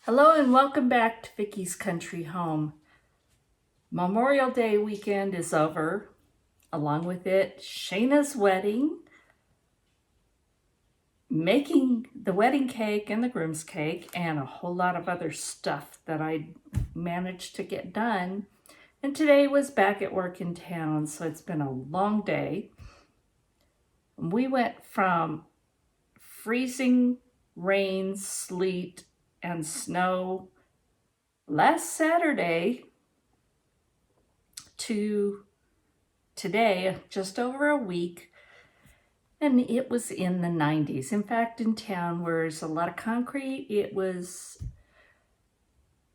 Hello and welcome back to Vickie's Country Home. Memorial Day weekend is over. Along with it, Shayna's wedding, making the wedding cake and the groom's cake, and a whole lot of other stuff that I managed to get done. And today was back at work in town, so it's been a long day. We went from freezing rain, sleet, and snow last Saturday to today, just over a week, and it was in the 90s. In fact, in town where there's a lot of concrete, it was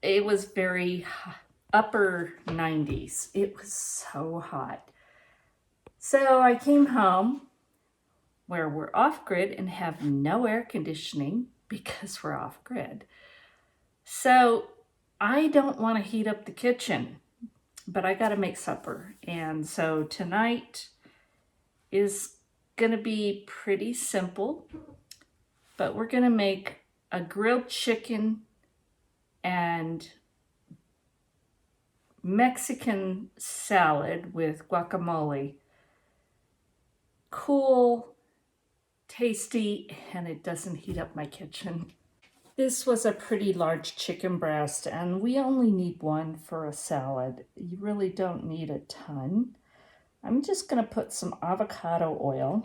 very upper 90s. It was so hot. So I came home where we're off grid and have no air conditioning because we're off grid. So I don't want to heat up the kitchen, but I got to make supper. And so tonight is going to be pretty simple, but we're going to make a grilled chicken and Mexican salad with guacamole. Cool, tasty, and it doesn't heat up my kitchen. This was a pretty large chicken breast, and we only need one for a salad. You really don't need a ton. I'm just going to put some avocado oil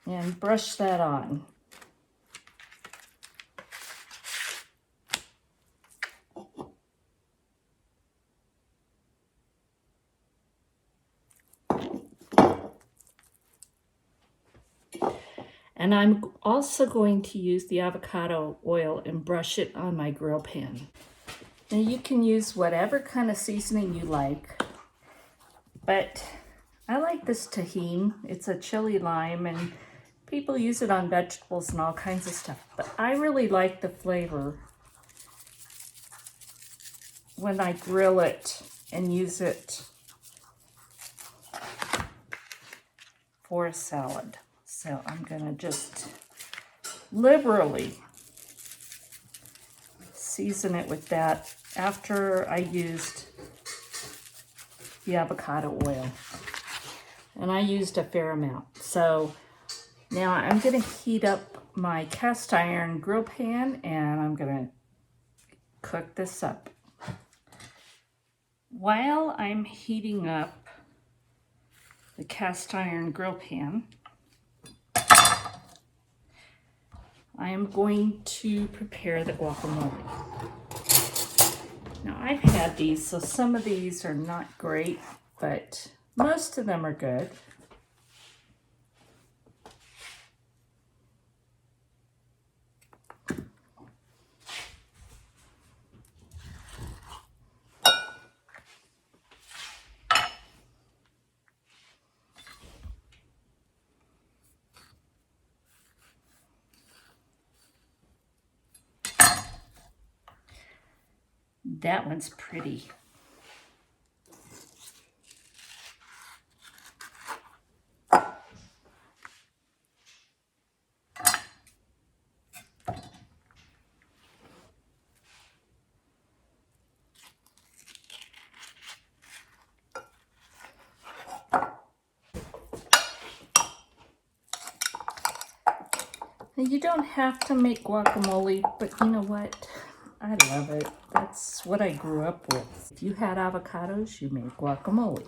and brush that on. And I'm also going to use the avocado oil and brush it on my grill pan. Now you can use whatever kind of seasoning you like, but I like this tahini. It's a chili lime, and people use it on vegetables and all kinds of stuff. But I really like the flavor when I grill it and use it for a salad. So I'm gonna just liberally season it with that after I used the avocado oil. And I used a fair amount. So now I'm gonna heat up my cast iron grill pan and I'm gonna cook this up. While I'm heating up the cast iron grill pan, I am going to prepare the guacamole. Now I've had these, so some of these are not great, but most of them are good. That one's pretty. Now you don't have to make guacamole, but you know what? I love it. That's what I grew up with. If you had avocados, you made guacamole.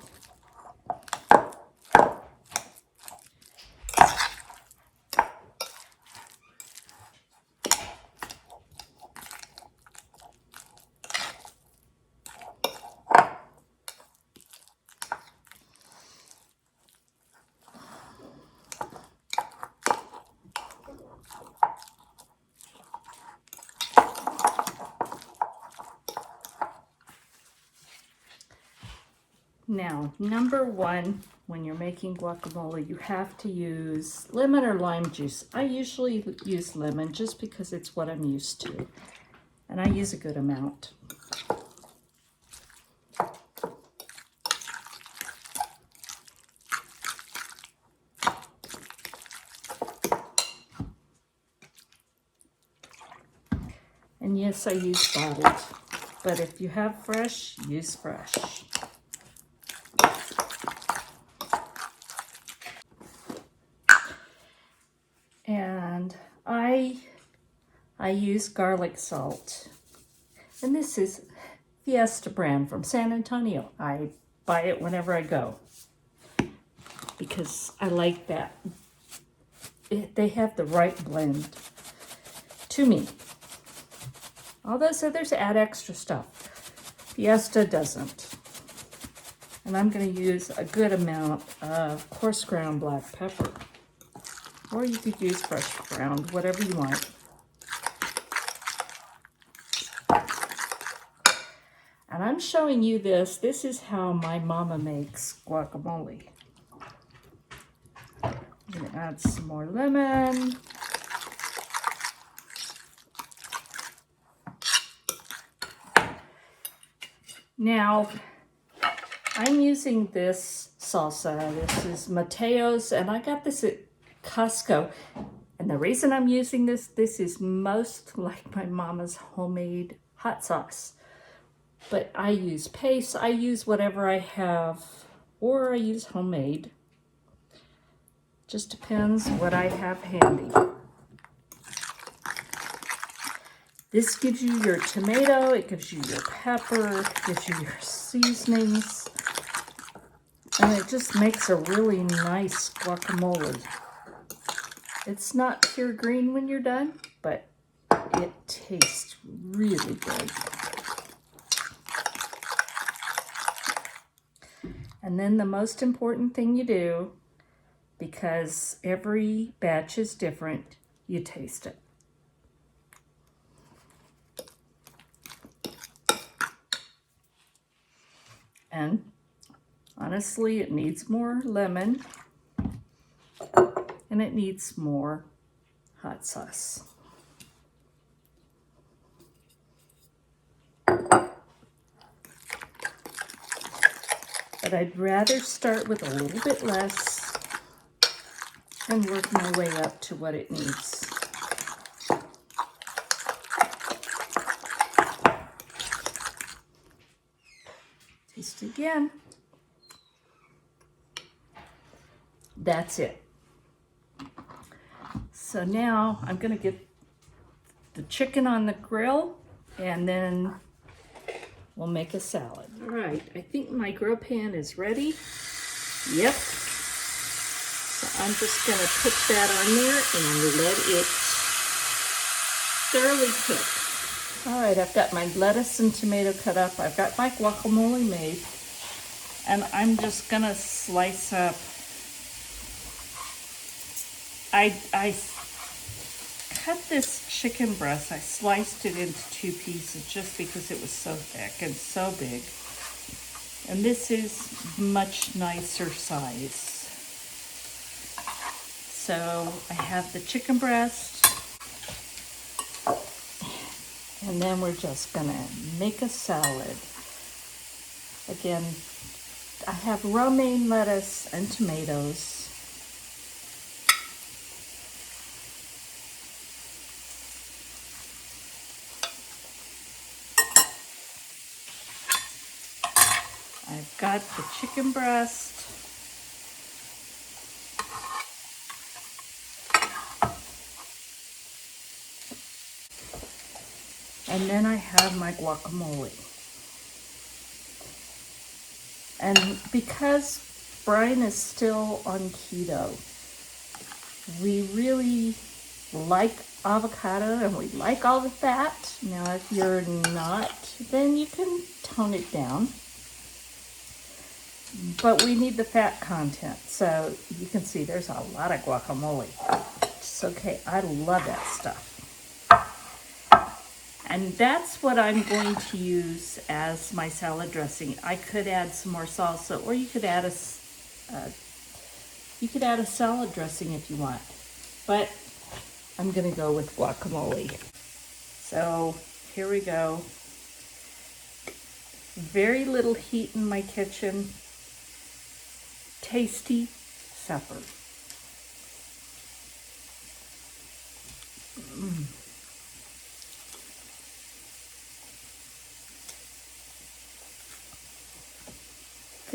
Now, number one, when you're making guacamole, you have to use lemon or lime juice. I usually use lemon just because it's what I'm used to, and I use a good amount. And yes, I use bottled, but if you have fresh, use fresh. And I use garlic salt. And this is Fiesta brand from San Antonio. I buy it whenever I go because I like that. They have the right blend to me. All those others add extra stuff. Fiesta doesn't. And I'm going to use a good amount of coarse ground black pepper. Or you could use fresh ground, whatever you want. And I'm showing you this. This is how my mama makes guacamole. I'm going to add some more lemon. Now, I'm using this salsa. This is Mateo's, and I got this at Costco. And the reason I'm using this is most like my mama's homemade hot sauce. But I use paste, I use whatever I have, or I use homemade. Just depends what I have handy. This gives you your tomato, it gives you your pepper, it gives you your seasonings, and it just makes a really nice guacamole. It's not pure green when you're done, but it tastes really good. And then the most important thing you do, because every batch is different, you taste it. And honestly, it needs more lemon and it needs more hot sauce. But I'd rather start with a little bit less and work my way up to what it needs. Taste again. That's it. So now I'm going to get the chicken on the grill and then we'll make a salad. All right, I think my grill pan is ready. Yep. So I'm just going to put that on there and let it thoroughly cook. All right, I've got my lettuce and tomato cut up. I've got my guacamole made. And I'm just going to slice up. I cut this chicken breast, I sliced it into 2 pieces just because it was so thick and so big. And this is much nicer size. So I have the chicken breast. And then we're just gonna make a salad. Again, I have romaine lettuce and tomatoes. I've got the chicken breast. And then I have my guacamole. And because Brian is still on keto, we really like avocado and we like all the fat. Now, if you're not, then you can tone it down. But we need the fat content. So you can see there's a lot of guacamole. It's okay. I love that stuff. And that's what I'm going to use as my salad dressing. I could add some more salsa, or you could add a salad dressing if you want. But I'm gonna go with guacamole. So here we go. Very little heat in my kitchen. Tasty supper.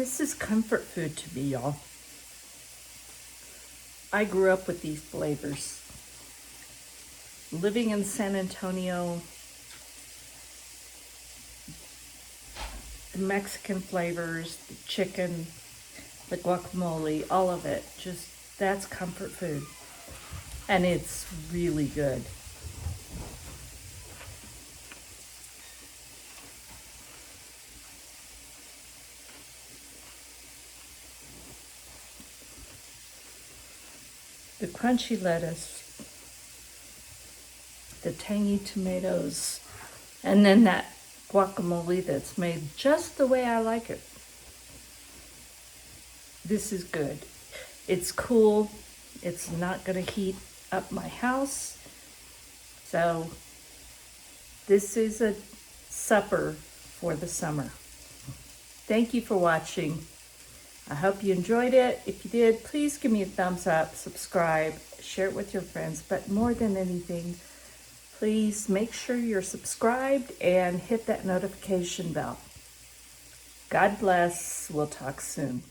This is comfort food to me, y'all. I grew up with these flavors. Living in San Antonio, the Mexican flavors, the chicken, the guacamole, all of it, just, that's comfort food. And it's really good. The crunchy lettuce, the tangy tomatoes, and then that guacamole that's made just the way I like it. This is good. It's cool. It's not going to heat up my house. So this is a supper for the summer. Thank you for watching. I hope you enjoyed it. If you did, please give me a thumbs up, subscribe, share it with your friends. But more than anything, please make sure you're subscribed and hit that notification bell. God bless. We'll talk soon.